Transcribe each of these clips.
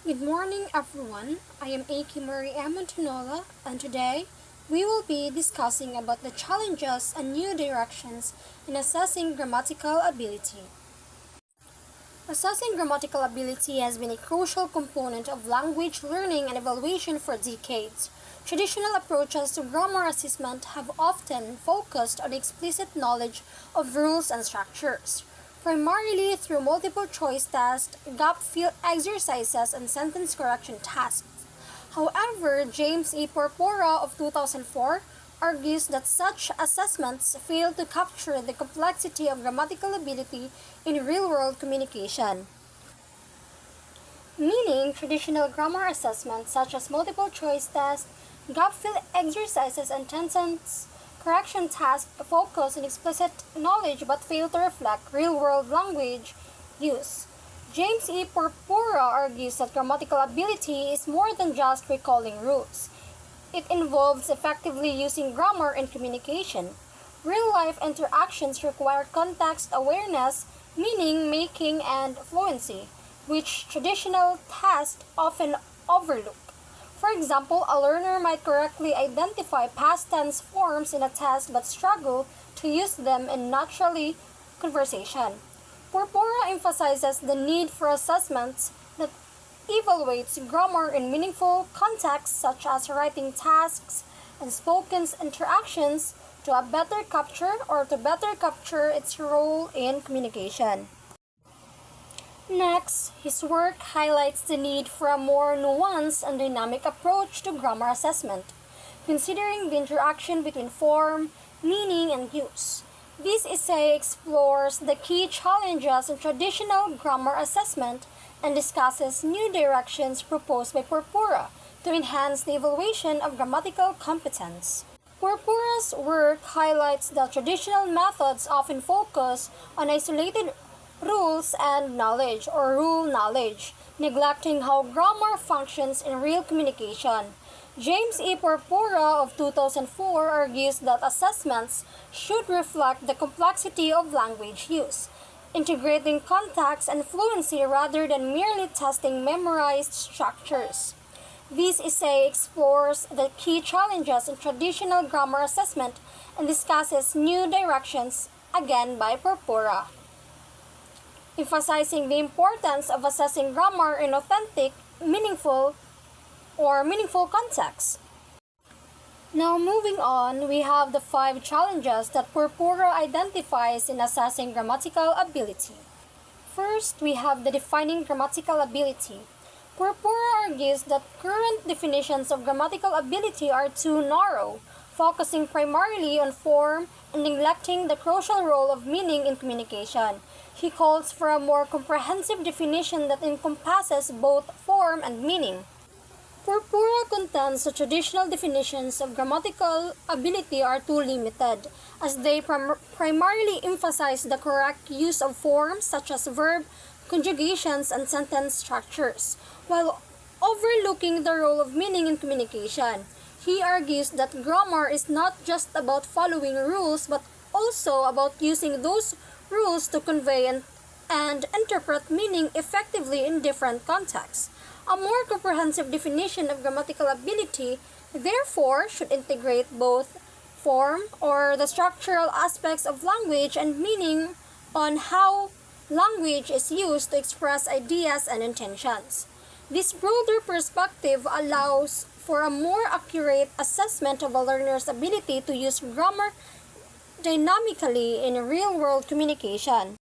Good morning, everyone. I am Ayky Montinola, and today we will be discussing about the challenges and new directions in assessing grammatical ability. Assessing grammatical ability has been a crucial component of language learning and evaluation for decades. Traditional approaches to grammar assessment have often focused on explicit knowledge of rules and structures, primarily through multiple choice tests, gap fill exercises, and sentence correction tasks. However, James E. Porpora of 2004 argues that such assessments fail to capture the complexity of grammatical ability in real-world communication. Meaning, traditional grammar assessments such as multiple choice tests, gap fill exercises, and sentence correction tasks focus on explicit knowledge but fail to reflect real-world language use. James E. Porpora argues that grammatical ability is more than just recalling rules. It involves effectively using grammar in communication. Real-life interactions require context awareness, meaning making, and fluency, which traditional tests often overlook. For example, a learner might correctly identify past tense forms in a test but struggle to use them in naturally conversation. Porpora emphasizes the need for assessments that evaluates grammar in meaningful contexts such as writing tasks and spoken interactions to better capture its role in communication. Next, his work highlights the need for a more nuanced and dynamic approach to grammar assessment, considering the interaction between form, meaning, and use. This essay explores the key challenges in traditional grammar assessment and discusses new directions proposed by Porpora to enhance the evaluation of grammatical competence. Porpora's work highlights that traditional methods often focus on isolated rules and knowledge or rule knowledge, neglecting how grammar functions in real communication. James E. Porpora of 2004 argues that assessments should reflect the complexity of language use, integrating context and fluency rather than merely testing memorized structures. This essay explores the key challenges in traditional grammar assessment and discusses new directions, again by Porpora, emphasizing the importance of assessing grammar in authentic, meaningful contexts. Now moving on, we have the 5 challenges that Porpora identifies in assessing grammatical ability. First, we have the defining grammatical ability. Porpora argues that current definitions of grammatical ability are too narrow, focusing primarily on form and neglecting the crucial role of meaning in communication. He calls for a more comprehensive definition that encompasses both form and meaning. Porpora contends that traditional definitions of grammatical ability are too limited, as they primarily emphasize the correct use of forms such as verb, conjugations, and sentence structures, while overlooking the role of meaning in communication. He argues that grammar is not just about following rules but also about using those rules to convey and interpret meaning effectively in different contexts. A more comprehensive definition of grammatical ability, therefore, should integrate both form or the structural aspects of language and meaning on how language is used to express ideas and intentions. This broader perspective allows for a more accurate assessment of a learner's ability to use grammar dynamically in real-world communication.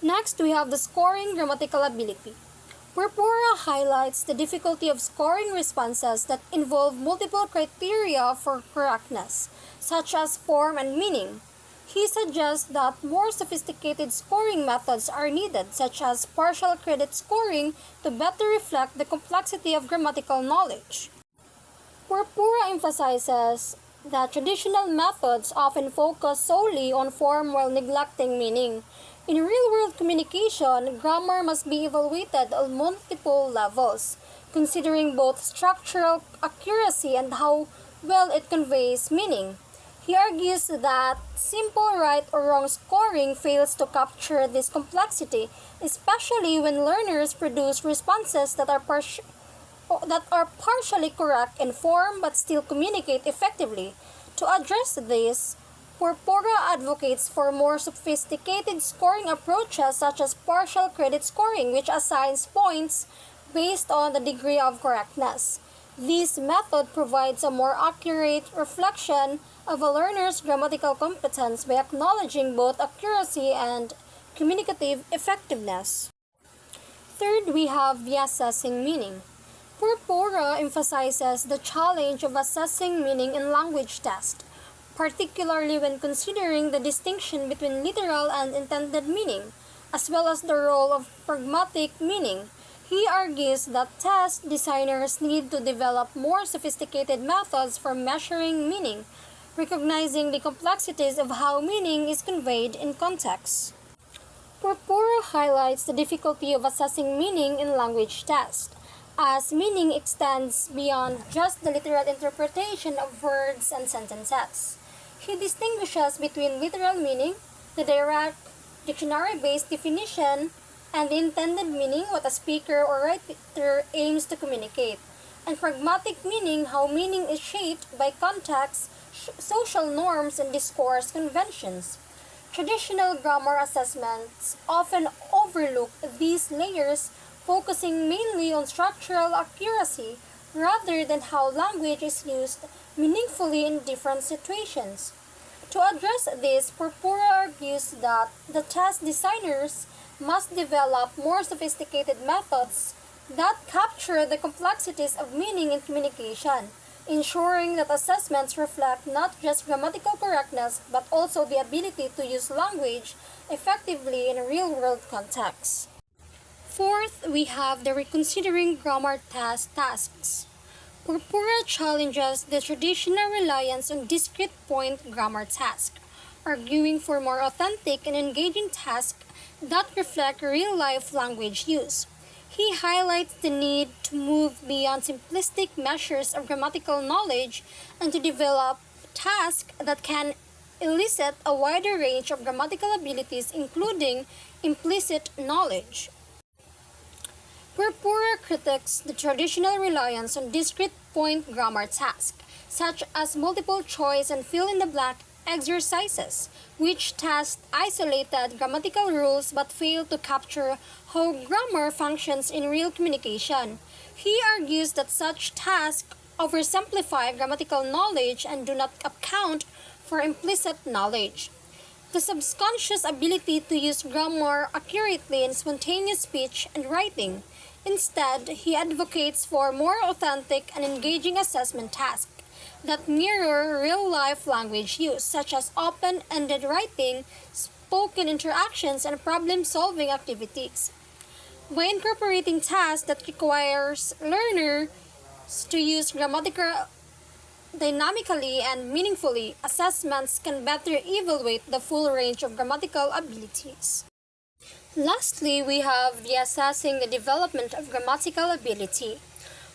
Next, we have the scoring grammatical ability. Porpora highlights the difficulty of scoring responses that involve multiple criteria for correctness, such as form and meaning. He suggests that more sophisticated scoring methods are needed, such as partial credit scoring, to better reflect the complexity of grammatical knowledge. Porpora emphasizes that traditional methods often focus solely on form while neglecting meaning. In real-world communication, grammar must be evaluated on multiple levels, considering both structural accuracy and how well it conveys meaning. He argues that simple right or wrong scoring fails to capture this complexity, especially when learners produce responses that are partially correct in form but still communicate effectively. To address this, Porpora advocates for more sophisticated scoring approaches such as partial credit scoring, which assigns points based on the degree of correctness. This method provides a more accurate reflection of a learner's grammatical competence by acknowledging both accuracy and communicative effectiveness. Third, we have the assessing meaning. Purpura emphasizes the challenge of assessing meaning in language tests, particularly when considering the distinction between literal and intended meaning, as well as the role of pragmatic meaning. He argues that test designers need to develop more sophisticated methods for measuring meaning, recognizing the complexities of how meaning is conveyed in context. Purpura highlights the difficulty of assessing meaning in language tests, as meaning extends beyond just the literal interpretation of words and sentences. He distinguishes between literal meaning, the direct, dictionary-based definition, and the intended meaning, what a speaker or writer aims to communicate, and pragmatic meaning, how meaning is shaped by context, social norms, and discourse conventions. Traditional grammar assessments often overlook these layers, focusing mainly on structural accuracy rather than how language is used meaningfully in different situations. To address this, Purpura argues that the test designers must develop more sophisticated methods that capture the complexities of meaning in communication, ensuring that assessments reflect not just grammatical correctness but also the ability to use language effectively in real-world contexts. Fourth, we have the reconsidering grammar test tasks. Purpura challenges the traditional reliance on discrete point grammar tasks, arguing for more authentic and engaging tasks that reflect real-life language use. He highlights the need to move beyond simplistic measures of grammatical knowledge and to develop tasks that can elicit a wider range of grammatical abilities, including implicit knowledge. Purpura critiques the traditional reliance on discrete point grammar tasks, such as multiple choice and fill-in-the-blank exercises, which test isolated grammatical rules but fail to capture how grammar functions in real communication. He argues that such tasks oversimplify grammatical knowledge and do not account for implicit knowledge, the subconscious ability to use grammar accurately in spontaneous speech and writing. Instead, he advocates for more authentic and engaging assessment tasks that mirror real-life language use, such as open-ended writing, spoken interactions, and problem-solving activities. By incorporating tasks that requires learners to use grammatical dynamically and meaningfully, assessments can better evaluate the full range of grammatical abilities. Lastly, we have the assessing the development of grammatical ability.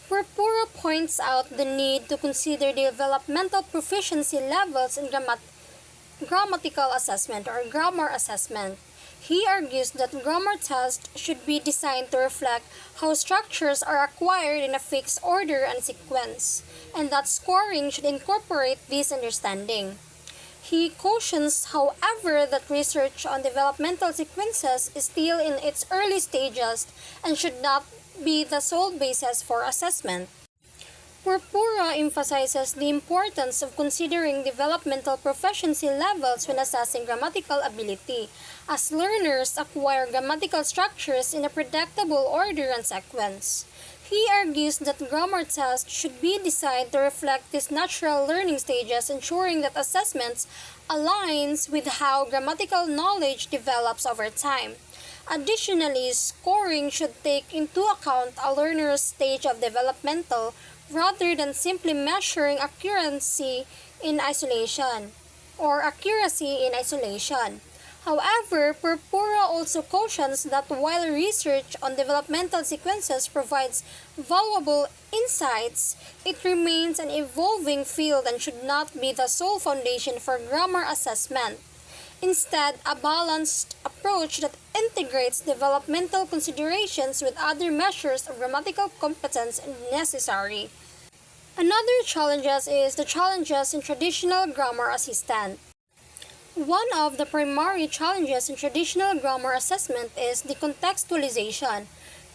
Purpura points out the need to consider developmental proficiency levels in grammatical assessment or grammar assessment. He argues that grammar tests should be designed to reflect how structures are acquired in a fixed order and sequence, and that scoring should incorporate this understanding. He cautions, however, that research on developmental sequences is still in its early stages and should not be the sole basis for assessment. Purpura emphasizes the importance of considering developmental proficiency levels when assessing grammatical ability, as learners acquire grammatical structures in a predictable order and sequence. He argues that grammar tests should be designed to reflect these natural learning stages, ensuring that assessments aligns with how grammatical knowledge develops over time. Additionally, scoring should take into account a learner's stage of developmental rather than simply measuring accuracy in isolation. However, Purpura also cautions that while research on developmental sequences provides valuable insights, it remains an evolving field and should not be the sole foundation for grammar assessment. Instead, a balanced approach that integrates developmental considerations with other measures of grammatical competence is necessary. Another challenge is the challenges in traditional grammar assessment. One of the primary challenges in traditional grammar assessment is decontextualization.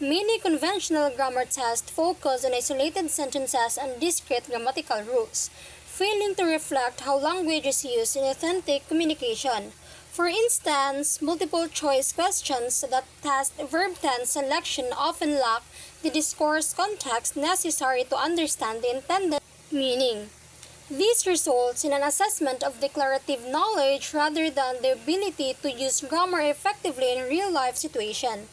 Many conventional grammar tests focus on isolated sentences and discrete grammatical rules, failing to reflect how language is used in authentic communication. For instance, multiple choice questions that test verb tense selection often lack the discourse context necessary to understand the intended meaning. This results in an assessment of declarative knowledge rather than the ability to use grammar effectively in real-life situations.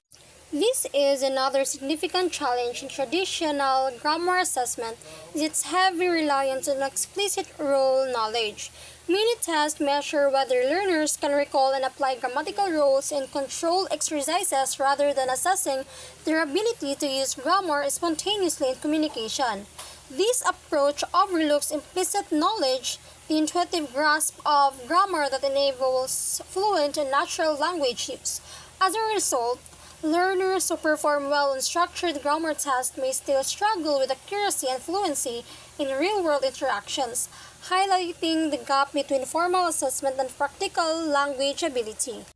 This is another significant challenge in traditional grammar assessment is its heavy reliance on explicit rule knowledge. Many tests measure whether learners can recall and apply grammatical rules in controlled exercises rather than assessing their ability to use grammar spontaneously in communication. This approach overlooks implicit knowledge, the intuitive grasp of grammar that enables fluent and natural language use. As a result, learners who perform well on structured grammar tests may still struggle with accuracy and fluency in real-world interactions, highlighting the gap between formal assessment and practical language ability.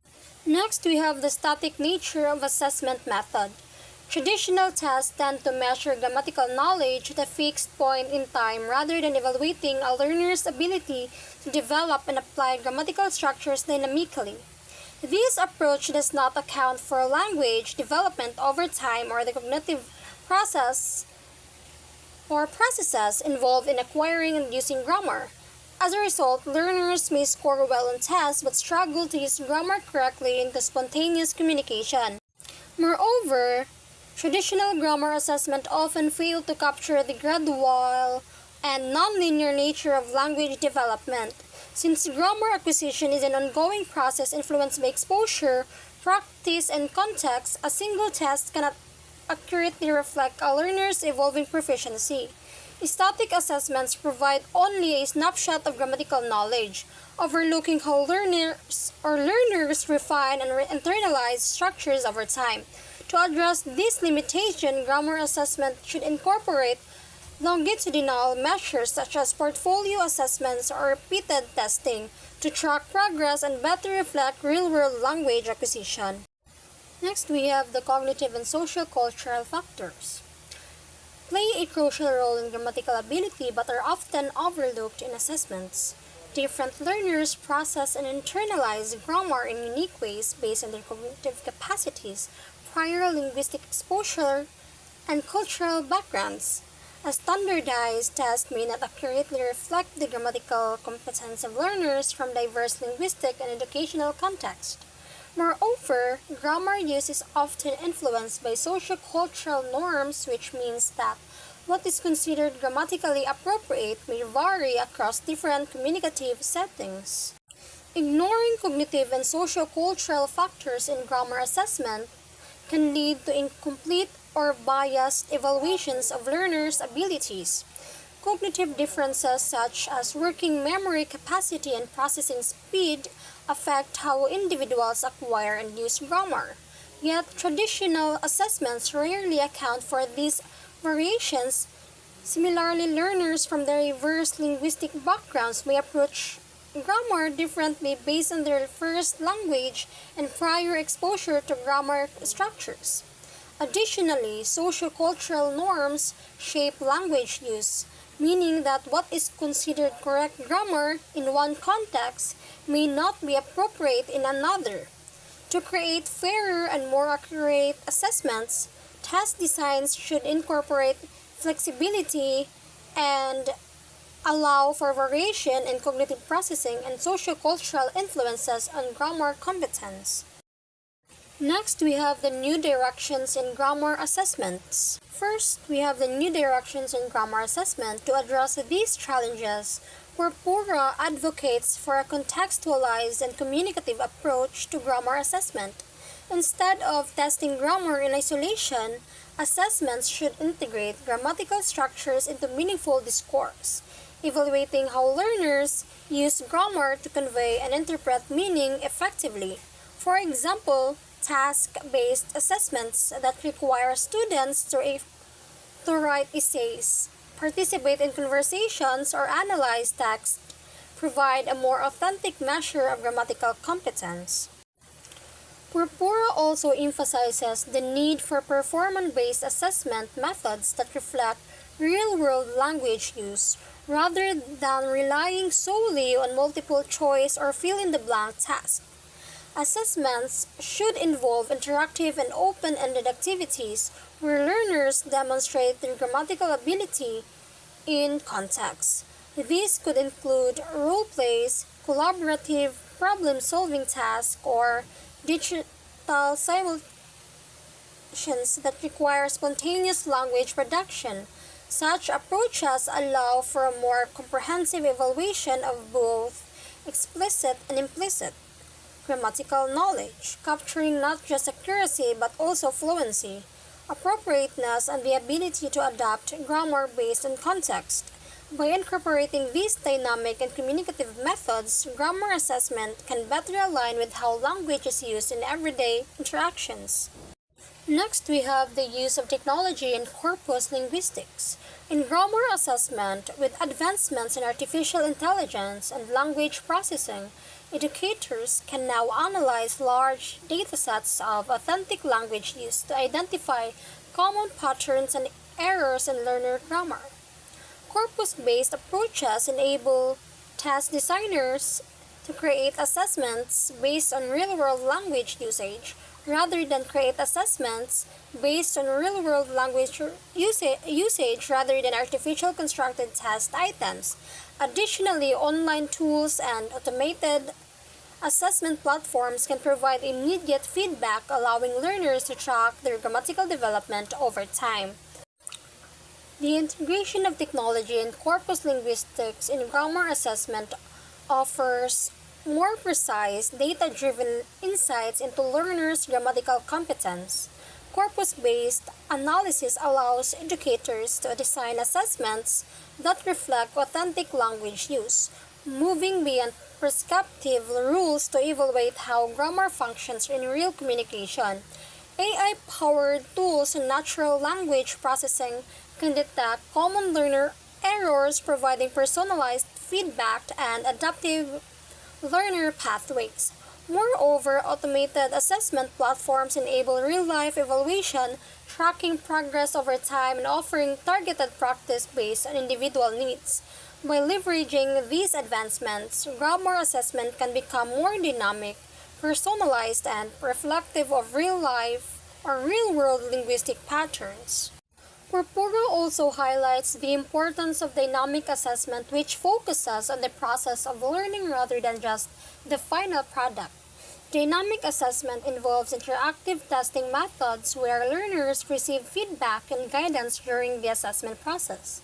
Next, we have the static nature of assessment method. Traditional tests tend to measure grammatical knowledge at a fixed point in time rather than evaluating a learner's ability to develop and apply grammatical structures dynamically. This approach does not account for language development over time or the cognitive process or processes involved in acquiring and using grammar. As a result, learners may score well on tests but struggle to use grammar correctly in spontaneous communication. Moreover, traditional grammar assessment often fail to capture the gradual and nonlinear nature of language development. Since grammar acquisition is an ongoing process influenced by exposure, practice, and context, a single test cannot accurately reflect a learner's evolving proficiency. Static assessments provide only a snapshot of grammatical knowledge, overlooking how learners refine and internalize structures over time. To address this limitation, grammar assessment should incorporate longitudinal measures such as portfolio assessments or repeated testing to track progress and better reflect real-world language acquisition. Next, we have the cognitive and social-cultural factors. Play a crucial role in grammatical ability but are often overlooked in assessments. Different learners process and internalize grammar in unique ways based on their cognitive capacities, prior linguistic exposure, and cultural backgrounds. A standardized test may not accurately reflect the grammatical competence of learners from diverse linguistic and educational contexts. Moreover, grammar use is often influenced by sociocultural norms, which means that what is considered grammatically appropriate may vary across different communicative settings. Ignoring cognitive and sociocultural factors in grammar assessment can lead to incomplete or biased evaluations of learners' abilities. Cognitive differences such as working memory capacity and processing speed affect how individuals acquire and use grammar. Yet, traditional assessments rarely account for these variations. Similarly, learners from diverse linguistic backgrounds may approach grammar differently based on their first language and prior exposure to grammar structures. Additionally, sociocultural norms shape language use, meaning that what is considered correct grammar in one context may not be appropriate in another. To create fairer and more accurate assessments, test designs should incorporate flexibility and allow for variation in cognitive processing and sociocultural influences on grammar competence. Next, we have the new directions in grammar assessments. First, we have the new directions in grammar assessment. To address these challenges, Purpura advocates for a contextualized and communicative approach to grammar assessment. Instead of testing grammar in isolation, assessments should integrate grammatical structures into meaningful discourse, evaluating how learners use grammar to convey and interpret meaning effectively. For example, task-based assessments that require students to write essays, participate in conversations, or analyze text provide a more authentic measure of grammatical competence. Purpura also emphasizes the need for performance-based assessment methods that reflect real-world language use rather than relying solely on multiple choice or fill-in-the-blank tasks. Assessments should involve interactive and open-ended activities where learners demonstrate their grammatical ability in context. These could include role plays, collaborative problem-solving tasks, or digital simulations that require spontaneous language production. Such approaches allow for a more comprehensive evaluation of both explicit and implicit grammatical knowledge, capturing not just accuracy but also fluency, appropriateness, and the ability to adapt grammar based on context. By incorporating these dynamic and communicative methods, grammar assessment can better align with how language is used in everyday interactions. Next, we have the use of technology in corpus linguistics. In grammar assessment, with advancements in artificial intelligence and language processing, educators can now analyze large datasets of authentic language use to identify common patterns and errors in learner grammar. Corpus-based approaches enable test designers to create assessments based on real-world language usage rather than create assessments based on real-world language usage rather than artificial constructed test items. Additionally, online tools and automated assessment platforms can provide immediate feedback, allowing learners to track their grammatical development over time. The integration of technology in corpus linguistics in grammar assessment offers more precise, data-driven insights into learners' grammatical competence. Corpus-based analysis allows educators to design assessments that reflect authentic language use, moving beyond prescriptive rules to evaluate how grammar functions in real communication. AI-powered tools and natural language processing can detect common learner errors, providing personalized feedback and adaptive learner pathways. Moreover, automated assessment platforms enable real-life evaluation, tracking progress over time and offering targeted practice based on individual needs. By leveraging these advancements, grammar assessment can become more dynamic, personalized, and reflective of real-life or real-world linguistic patterns. Purpura also highlights the importance of dynamic assessment, which focuses on the process of learning rather than just the final product. Dynamic assessment involves interactive testing methods where learners receive feedback and guidance during the assessment process.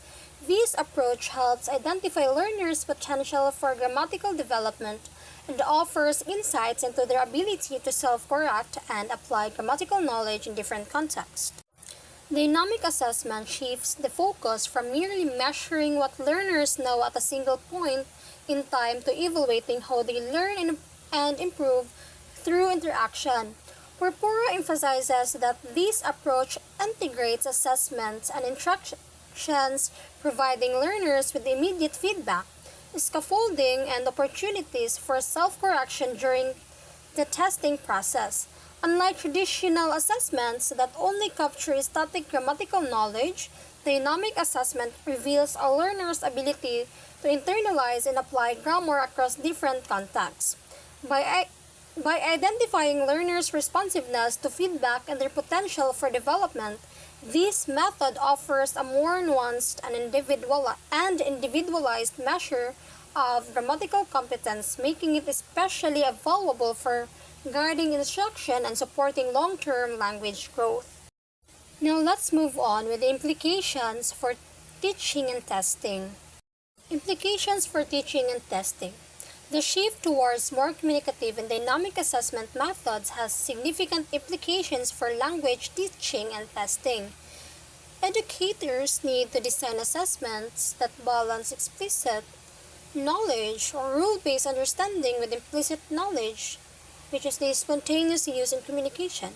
This approach helps identify learners' potential for grammatical development and offers insights into their ability to self-correct and apply grammatical knowledge in different contexts. Dynamic assessment shifts the focus from merely measuring what learners know at a single point in time to evaluating how they learn and improve through interaction. Purpura emphasizes that this approach integrates assessments and instructions, providing learners with immediate feedback, scaffolding, and opportunities for self-correction during the testing process. Unlike traditional assessments that only capture static grammatical knowledge, dynamic assessment reveals a learner's ability to internalize and apply grammar across different contexts. By identifying learners' responsiveness to feedback and their potential for development, this method offers a more nuanced and individualized measure of grammatical competence, making it especially valuable for guiding instruction and supporting long-term language growth. Now let's move on with the implications for teaching and testing. Implications for teaching and testing. The shift towards more communicative and dynamic assessment methods has significant implications for language teaching and testing. Educators need to design assessments that balance explicit knowledge or rule-based understanding with implicit knowledge, which is the spontaneous use in communication.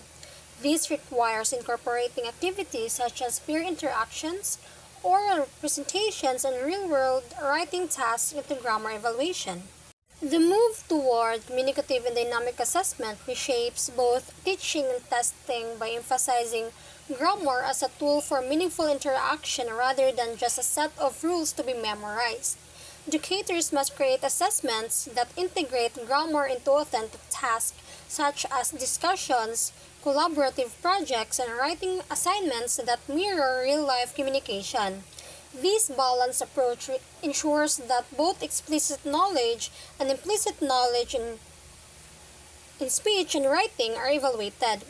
This requires incorporating activities such as peer interactions, oral presentations, and real-world writing tasks into grammar evaluation. The move toward communicative and dynamic assessment reshapes both teaching and testing by emphasizing grammar as a tool for meaningful interaction rather than just a set of rules to be memorized. Educators must create assessments that integrate grammar into authentic tasks such as discussions, collaborative projects, and writing assignments that mirror real-life communication. This balanced approach ensures that both explicit knowledge and implicit knowledge in speech and writing are evaluated.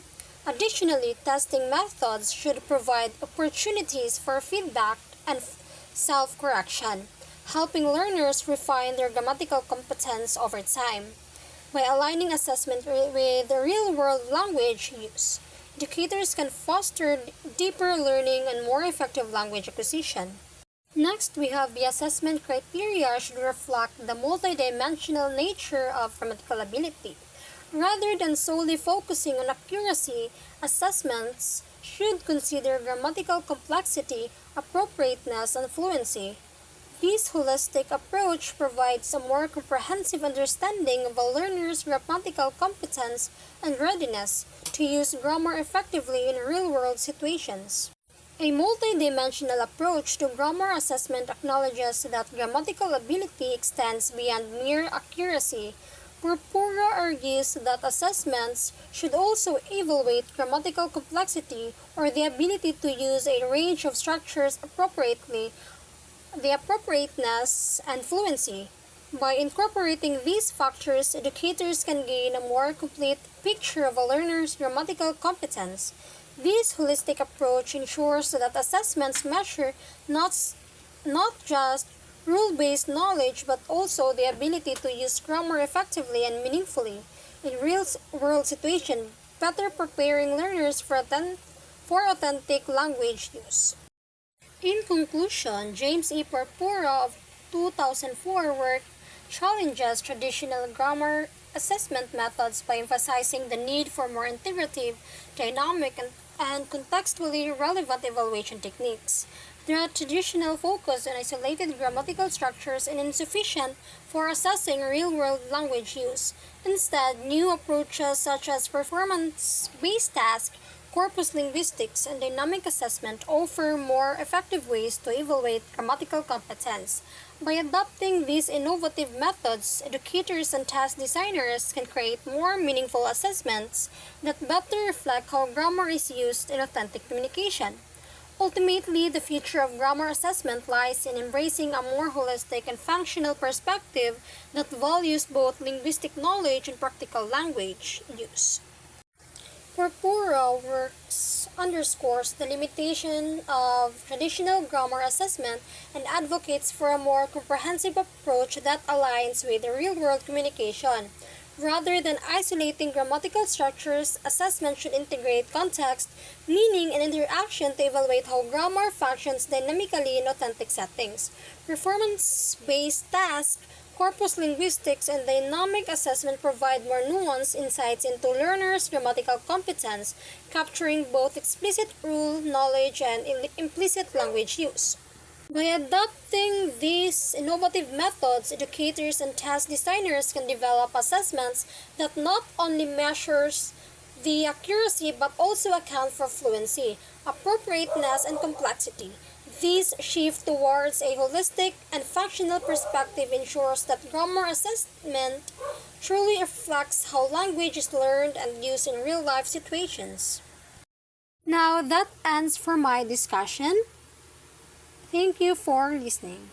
Additionally, testing methods should provide opportunities for feedback and self-correction, helping learners refine their grammatical competence over time. By aligning assessment with the real-world language use, educators can foster deeper learning and more effective language acquisition. Next, we have the assessment criteria should reflect the multidimensional nature of grammatical ability. Rather than solely focusing on accuracy, assessments should consider grammatical complexity, appropriateness, and fluency. This holistic approach provides a more comprehensive understanding of a learner's grammatical competence and readiness to use grammar effectively in real-world situations. A multidimensional approach to grammar assessment acknowledges that grammatical ability extends beyond mere accuracy. Purpura argues that assessments should also evaluate grammatical complexity or the ability to use a range of structures appropriately, the appropriateness, and fluency. By incorporating these factors, educators can gain a more complete picture of a learner's grammatical competence. This holistic approach ensures that assessments measure not just rule-based knowledge but also the ability to use grammar effectively and meaningfully in real-world situations, better preparing learners for authentic language use. In conclusion, James E. Purpura of 2004 work challenges traditional grammar assessment methods by emphasizing the need for more integrative, dynamic, and contextually relevant evaluation techniques. The traditional focus on isolated grammatical structures is insufficient for assessing real-world language use. Instead, new approaches such as performance-based tasks, corpus linguistics, and dynamic assessment offer more effective ways to evaluate grammatical competence. By adopting these innovative methods, educators and task designers can create more meaningful assessments that better reflect how grammar is used in authentic communication. Ultimately, the future of grammar assessment lies in embracing a more holistic and functional perspective that values both linguistic knowledge and practical language use. Purpura works underscores the limitation of traditional grammar assessment and advocates for a more comprehensive approach that aligns with real-world communication. Rather than isolating grammatical structures, assessment should integrate context, meaning, and interaction to evaluate how grammar functions dynamically in authentic settings. Performance-based tasks, corpus linguistics, and dynamic assessment provide more nuanced insights into learners' grammatical competence, capturing both explicit rule knowledge and implicit language use. By adopting these innovative methods, educators and task designers can develop assessments that not only measures the accuracy but also account for fluency, appropriateness, and complexity. This shift towards a holistic and functional perspective ensures that grammar assessment truly reflects how language is learned and used in real-life situations. Now that ends for my discussion. Thank you for listening.